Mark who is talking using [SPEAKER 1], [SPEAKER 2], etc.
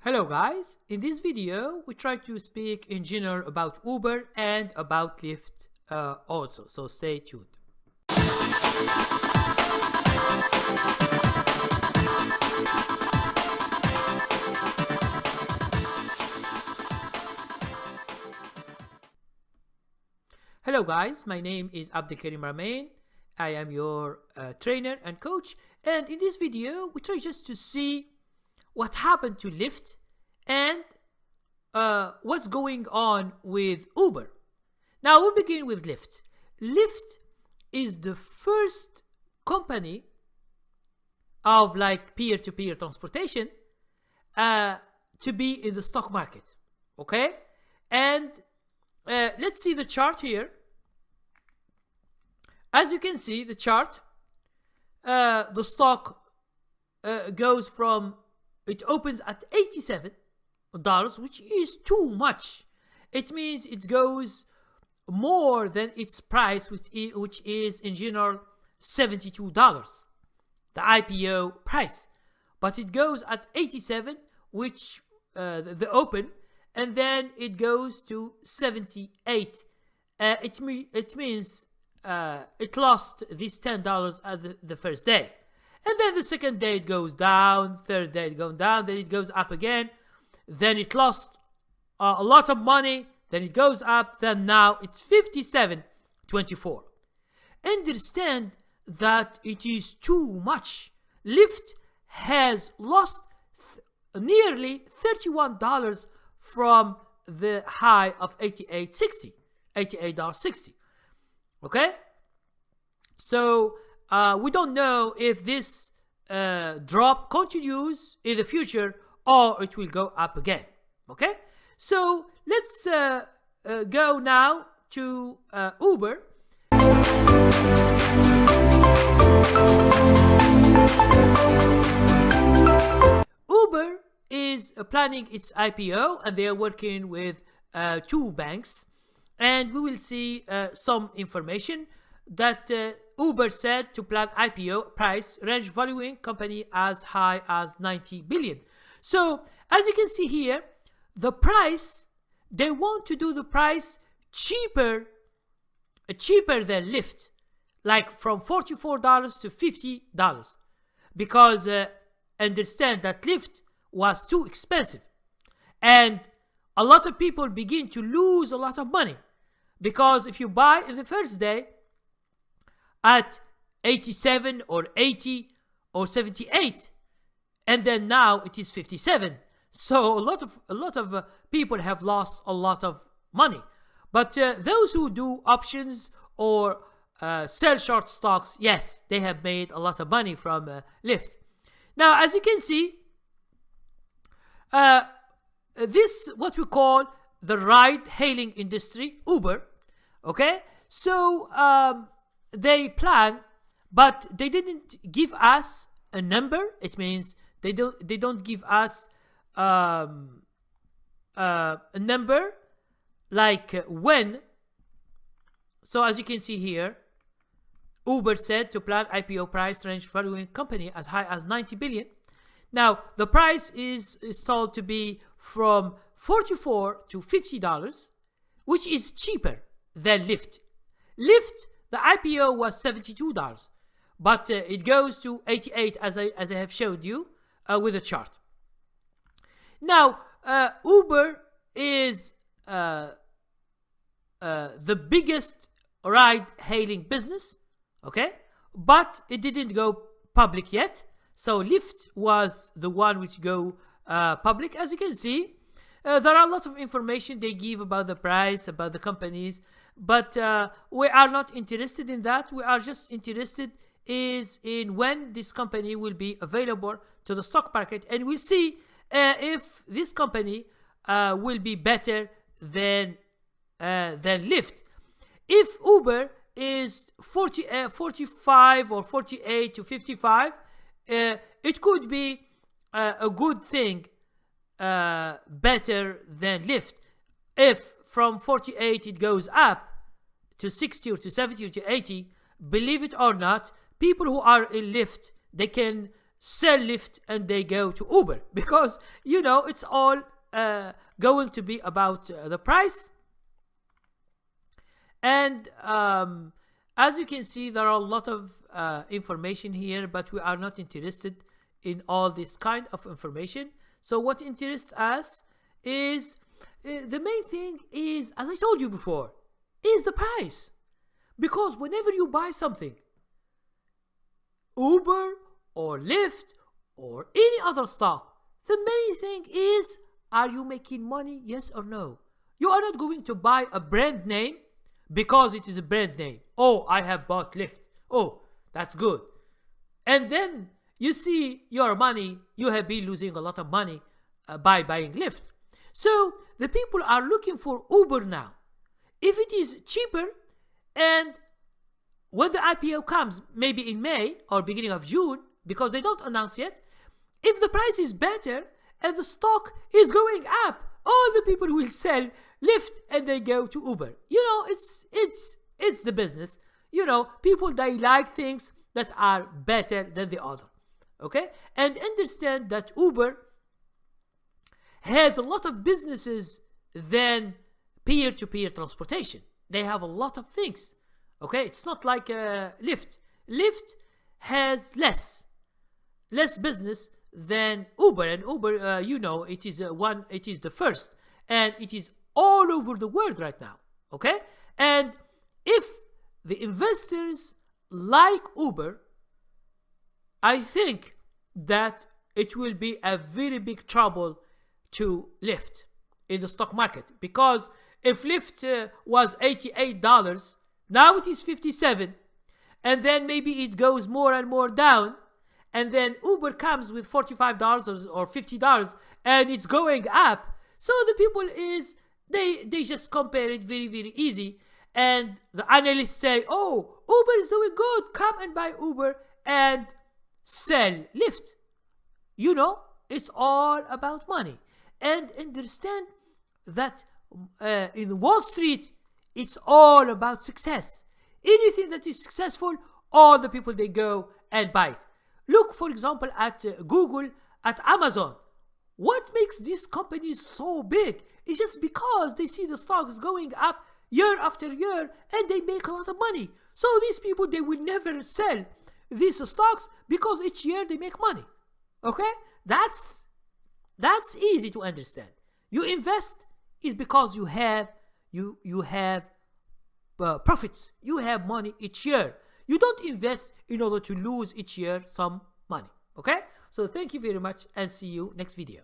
[SPEAKER 1] Hello guys, in this video we try to speak in general about Uber and about Lyft also, so stay tuned. Hello guys, my name is Abdelkarim Ramain. I am your trainer and coach, and in this video we try just to see what happened to Lyft and what's going on with Uber. Now we'll begin with Lyft. Lyft is the first company of like peer-to-peer transportation to be in the stock market. Okay, and let's see the chart here. As you can see, the chart, the stock goes from, it opens at $87, which is too much. It means it goes more than its price, which is in general $72, the IPO price. But it goes at 87, which the open, and then it goes to 78. It means it lost these $10 at the first day. And then the second day it goes down, third day it goes down, then it goes up again. Then it lost a lot of money, then it goes up, then now it's 57.24. Understand that it is too much. Lyft has lost nearly $31 from the high of $88.60. Okay? So we don't know if this drop continues in the future or it will go up again. Okay, so let's go now to Uber. Uber is planning its IPO and they are working with two banks, and we will see some information that Uber said to plan IPO price range valuing company as high as 90 billion. So as you can see here, the price, they want to do the price cheaper than Lyft, like from $44 to $50, because understand that Lyft was too expensive, and a lot of people begin to lose a lot of money, because if you buy in the first day at 87 or 80 or 78, and then now it is 57, so a lot of people have lost a lot of money. But those who do options or sell short stocks, yes, they have made a lot of money from Lyft. Now, as you can see, this what we call the ride-hailing industry, Uber. Okay, so they plan, but they didn't give us a number. It means they don't give us a number like when. So as you can see here, Uber said to plan IPO price range valuing company as high as 90 billion. Now the price is told to be from $44 to $50, which is cheaper than Lyft. Lyft, the IPO was $72, but it goes to 88 as I have showed you with a chart. Now Uber is the biggest ride-hailing business, okay, but it didn't go public yet. So Lyft was the one which go public. As you can see, there are a lot of information they give about the price, about the companies, but we are not interested in that. We are just interested is in when this company will be available to the stock market, and we'll see if this company will be better than Lyft. If Uber is 45 or 48 to 55, it could be a good thing, better than Lyft. If from 48 it goes up to 60 or to 70 or to 80, believe it or not, people who are in Lyft, they can sell Lyft and they go to Uber, because it's all going to be about the price. And as you can see, there are a lot of information here, but we are not interested in all this kind of information. So what interests us is the main thing is, as I told you before, is the price. Because whenever you buy something, Uber or Lyft or any other stock, the main thing is, are you making money, yes or no? You are not going to buy a brand name because it is a brand name. Oh, I have bought Lyft. Oh, that's good. And then you see your money, you have been losing a lot of money by buying Lyft. So the people are looking for Uber now. If it is cheaper, and when the IPO comes, maybe in May or beginning of June, because they don't announce yet, if the price is better and the stock is going up, all the people will sell Lyft and they go to Uber. It's the business. People, they like things that are better than the other. Okay? And understand that Uber has a lot of businesses than peer-to-peer transportation. They have a lot of things. Okay? It's not like Lyft. Lyft has less business than Uber, and Uber, it is the first, and it is all over the world right now. Okay? And if the investors like Uber, I think that it will be a very big trouble to Lyft in the stock market, because if Lyft was $88, now it is $57, and then maybe it goes more and more down, and then Uber comes with $45 or $50, and it's going up. So the people they just compare it very, very easy, and the analysts say, oh, Uber is doing good, come and buy Uber and sell Lyft. It's all about money. And understand that in Wall Street, it's all about success. Anything that is successful, all the people, they go and buy it. Look, for example, at Google, at Amazon. What makes these companies so big is just because they see the stocks going up year after year and they make a lot of money. So these people, they will never sell these stocks because each year they make money. Okay? That's easy to understand. You invest is because you have profits. You have money each year. You don't invest in order to lose each year some money. Okay? So thank you very much and see you next video.